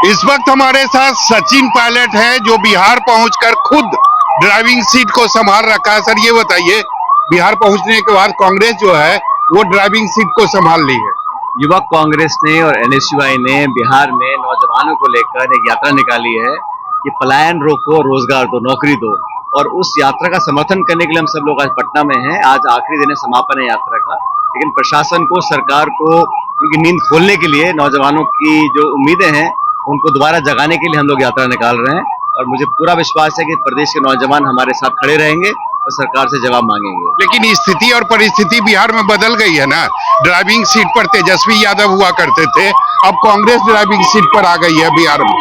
इस वक्त हमारे साथ सचिन पायलट है जो बिहार पहुंचकर खुद ड्राइविंग सीट को संभाल रखा है। सर ये बताइए, बिहार पहुंचने के बाद कांग्रेस जो है वो ड्राइविंग सीट को संभाल ली है। युवक कांग्रेस ने और एनएसयूआई ने बिहार में नौजवानों को लेकर एक यात्रा निकाली है कि पलायन रोको, रोजगार दो, नौकरी दो। और उस यात्रा का समर्थन करने के लिए हम सब लोग आज पटना में हैं। आज आखिरी दिन है, समापन है यात्रा का। लेकिन प्रशासन को, सरकार को उनकी नींद खोलने के लिए, नौजवानों की जो उम्मीदें हैं उनको दोबारा जगाने के लिए हम लोग यात्रा निकाल रहे हैं। और मुझे पूरा विश्वास है कि प्रदेश के नौजवान हमारे साथ खड़े रहेंगे और सरकार से जवाब मांगेंगे। लेकिन स्थिति और परिस्थिति बिहार में बदल गई है ना। ड्राइविंग सीट पर तेजस्वी यादव हुआ करते थे, अब कांग्रेस ड्राइविंग सीट पर आ गई है बिहार में।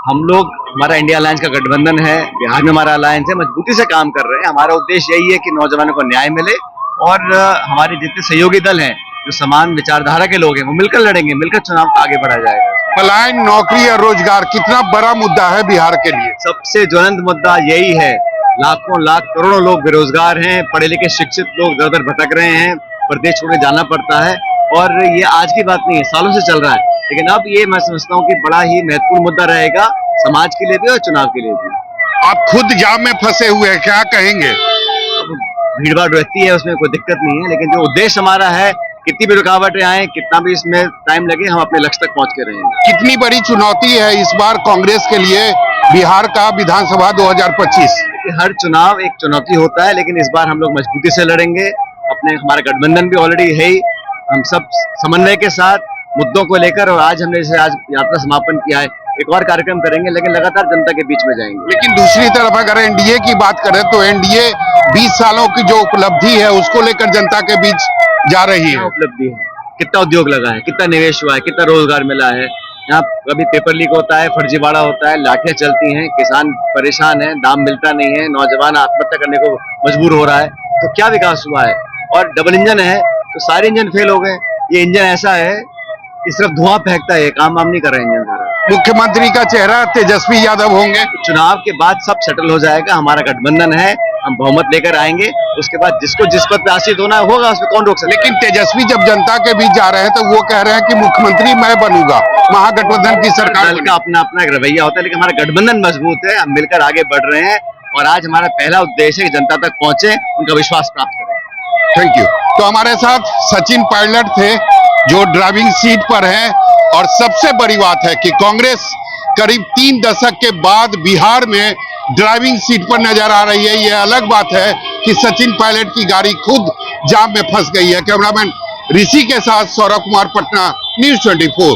हम लोग, हमारा इंडिया अलायंस का गठबंधन है, बिहार में हमारा अलायंस है, मजबूती से काम कर रहे हैं। हमारा उद्देश्य यही है कि नौजवानों को न्याय मिले और हमारे जितने सहयोगी दल हैं, जो समान विचारधारा के लोग हैं, वो मिलकर लड़ेंगे, मिलकर चुनाव आगे बढ़ाया जाएगा। पलायन, नौकरी और रोजगार कितना बड़ा मुद्दा है बिहार के लिए। सबसे ज्वलंत मुद्दा यही है। लाखों लाख करोड़ों लोग बेरोजगार हैं, पढ़े लिखे शिक्षित लोग दर दर भटक रहे हैं, प्रदेश छोड़ने जाना पड़ता है। और ये आज की बात नहीं है, सालों से चल रहा है। लेकिन अब ये मैं समझता हूँ कि बड़ा ही महत्वपूर्ण मुद्दा रहेगा, समाज के लिए भी और चुनाव के लिए भी। आप खुद जाम में फंसे हुए हैं, क्या कहेंगे? भीड़ भाड़ रहती है, उसमें कोई दिक्कत नहीं है, लेकिन जो उद्देश्य हमारा है, कितनी भी रुकावटें आए, कितना भी इसमें टाइम लगे, हम अपने लक्ष्य तक पहुंच के रहेंगे। कितनी बड़ी चुनौती है इस बार कांग्रेस के लिए बिहार का विधानसभा 2025? हर चुनाव एक चुनौती होता है, लेकिन इस बार हम लोग मजबूती से लड़ेंगे। अपने हमारा गठबंधन भी ऑलरेडी है ही, हम सब समन्वय के साथ मुद्दों को लेकर, और आज हमने जैसे आज यात्रा समापन किया है, एक और कार्यक्रम करेंगे, लेकिन लगातार जनता के बीच में जाएंगे। लेकिन दूसरी तरफ अगर एनडीए की बात करें तो एनडीए 20 सालों की जो उपलब्धि है उसको लेकर जनता के बीच जा रही है। उपलब्धि है, कितना उद्योग लगा है, कितना निवेश हुआ है, कितना रोजगार मिला है। यहाँ कभी पेपर लीक होता है, फर्जीवाड़ा होता है, लाठियां चलती हैं, किसान परेशान है, दाम मिलता नहीं है, नौजवान आत्महत्या करने को मजबूर हो रहा है। तो क्या विकास हुआ है? और डबल इंजन है तो सारे इंजन फेल हो गए। ये इंजन ऐसा है कि सिर्फ धुआं फेंकता है, काम वाम नहीं कर रहा है इंजन। मुख्यमंत्री का चेहरा तेजस्वी यादव होंगे। चुनाव के बाद सब सेटल हो जाएगा, हमारा गठबंधन है, हम बहुमत लेकर आएंगे। उसके बाद जिसको जिस पद पे आसीन होना होगा, उसमें कौन रोक सकता है। लेकिन तेजस्वी जब जनता के बीच जा रहे हैं तो वो कह रहे हैं कि मुख्यमंत्री मैं बनूंगा, महागठबंधन की सरकार। दल का अपना अपना एक रवैया होता है, लेकिन हमारा गठबंधन मजबूत है, हम मिलकर आगे बढ़ रहे हैं। और आज हमारा पहला उद्देश्य है कि जनता तक पहुंचे, उनका विश्वास प्राप्त करें। Thank you. तो हमारे साथ सचिन पायलट थे जो ड्राइविंग सीट पर हैं। और सबसे बड़ी बात है कि कांग्रेस करीब 3 दशक के बाद बिहार में ड्राइविंग सीट पर नजर आ रही है। यह अलग बात है कि सचिन पायलट की गाड़ी खुद जाम में फंस गई है। कैमरामैन ऋषि के साथ सौरभ कुमार, पटना, न्यूज़ 24।